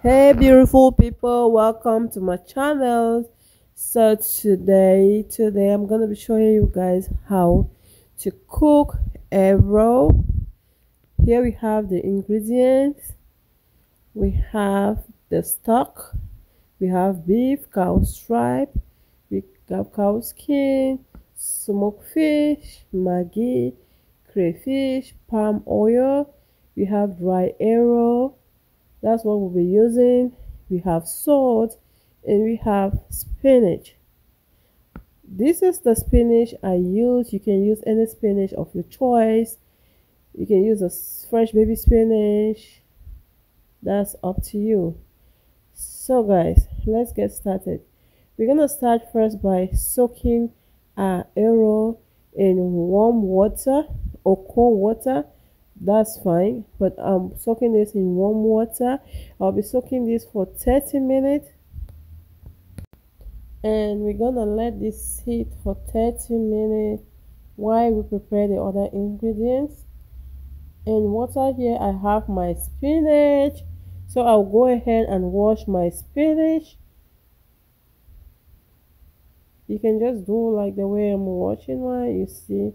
Hey beautiful people, welcome to my channel. So today I'm gonna be showing you guys how to cook a roll. Here we have the ingredients. We have the stock. We have beef, cow stripe, we have cow skin, smoked fish, maggi, crayfish, palm oil. We have dry arrow. That's what we'll be using. We have salt and we have spinach. This is the spinach I use. You can use any spinach of your choice. You can use a fresh baby spinach. That's up to you. So guys, let's get started. We're gonna start first by soaking our arrow in warm water or cold water. That's fine, but I'm soaking this in warm water. I'll be soaking this for 30 minutes, and we're gonna let this sit for 30 minutes while we prepare the other ingredients. In water here I have my spinach, so I'll go ahead and wash my spinach. You can just do like the way I'm washing mine. You see,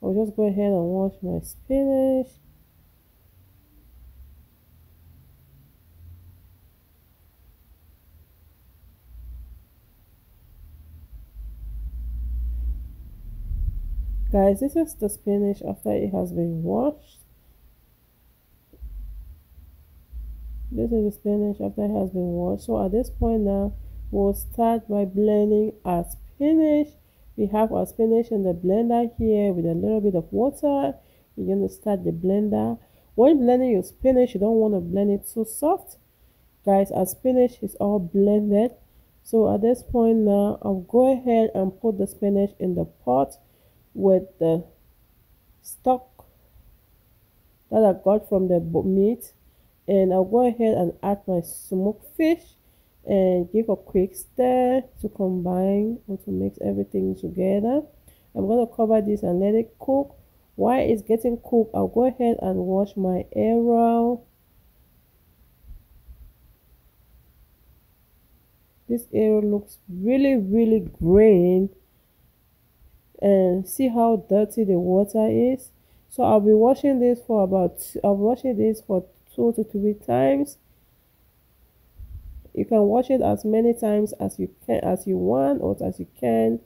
I'll just go ahead and wash my spinach. Guys, this is the spinach after it has been washed. This is the spinach after it has been washed. So at this point now, we'll start by blending our spinach. We have our spinach in the blender here with a little bit of water. You're going to start the blender. When blending your spinach, you don't want to blend it too soft. Guys, our spinach is all blended. So at this point now, I'll go ahead and put the spinach in the pot with the stock that I got from the meat, and I'll go ahead and add my smoked fish and give a quick stir to combine or to mix everything together. I'm going to cover this and let it cook. While it's getting cooked, I'll go ahead and wash my arrow. This arrow looks really green, and see how dirty the water is. So I'll be washing this for I'll be washing this for 2 to 3 times. You can wash it as many times as you can, as you want, or as you can.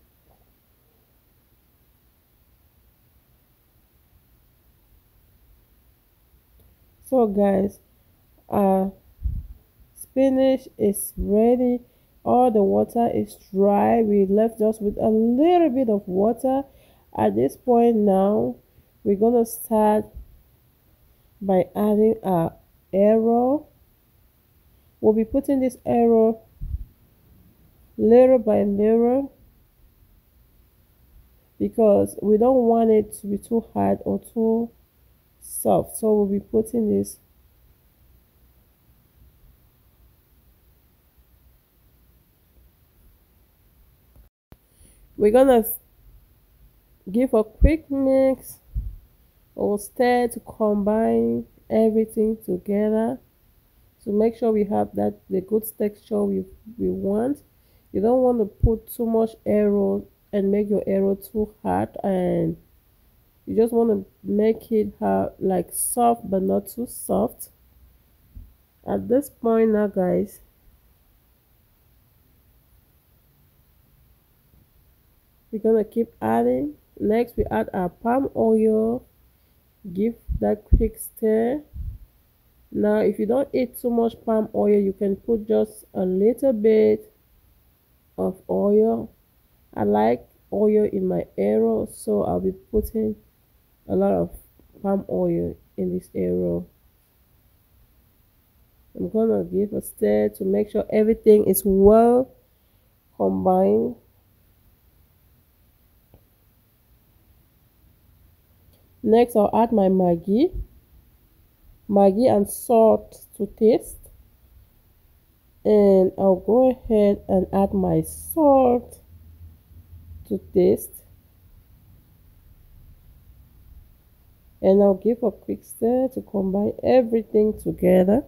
So guys, our spinach is ready. All the water is dry. We left just with a little bit of water. At this point now, we're gonna start by adding our arrow. We'll be putting this arrow little by little because we don't want it to be too hard or too soft. So we'll be putting this we're gonna give a quick mix or stir to combine everything together to make sure we have that the good texture we want. You don't want to put too much arrow and make your arrow too hard, and you just want to make it like soft but not too soft. At this point now guys, we're gonna keep adding. Next we add our palm oil, give that quick stir. Now if you don't eat too much palm oil, you can put just a little bit of oil. I like oil in my arrow, so I'll be putting a lot of palm oil in this arrow. I'm gonna give a stir to make sure everything is well combined. Next I'll add my maggi and salt to taste, and I'll go ahead and add my salt to taste, and I'll give a quick stir to combine everything together.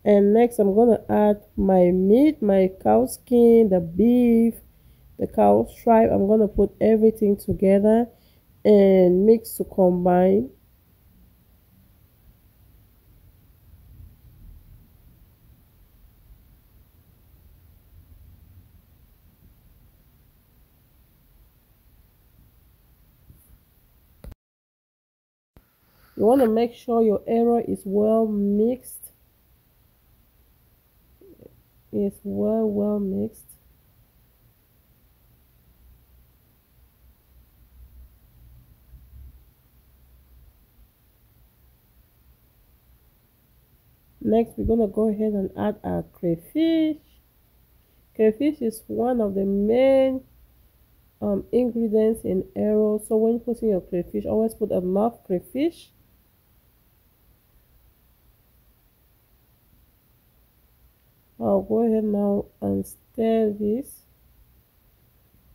And next I'm gonna add my meat, my cow skin, the beef, the cow stripe. I'm gonna put everything together and mix to combine. You want to make sure your arrow is well mixed. It's well mixed. Next, we're gonna go ahead and add our crayfish. Crayfish is one of the main ingredients in arrow. So when putting your crayfish, always put enough crayfish. I'll go ahead now and stir this.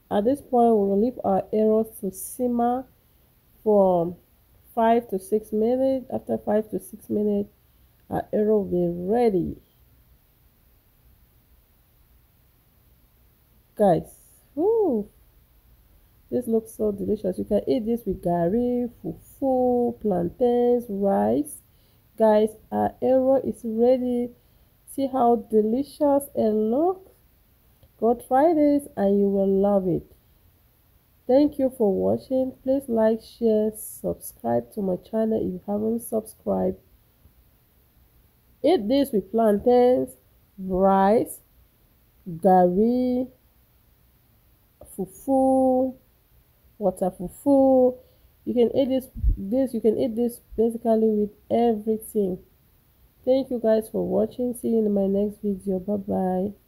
At this point, we will leave our arrows to simmer for 5 to 6 minutes. After 5 to 6 minutes, our arrow will be ready. Guys, whoo, this looks so delicious. You can eat this with gari, fufu, plantains, rice. Guys, our arrow is ready. See how delicious it looks. Go try this and you will love it. Thank you for watching. Please like, share, subscribe to my channel if you haven't subscribed. Eat this with plantains, rice, gari, fufu, water fufu. You can eat this you can eat this basically with everything. Thank you guys for watching. See you in my next video. Bye bye.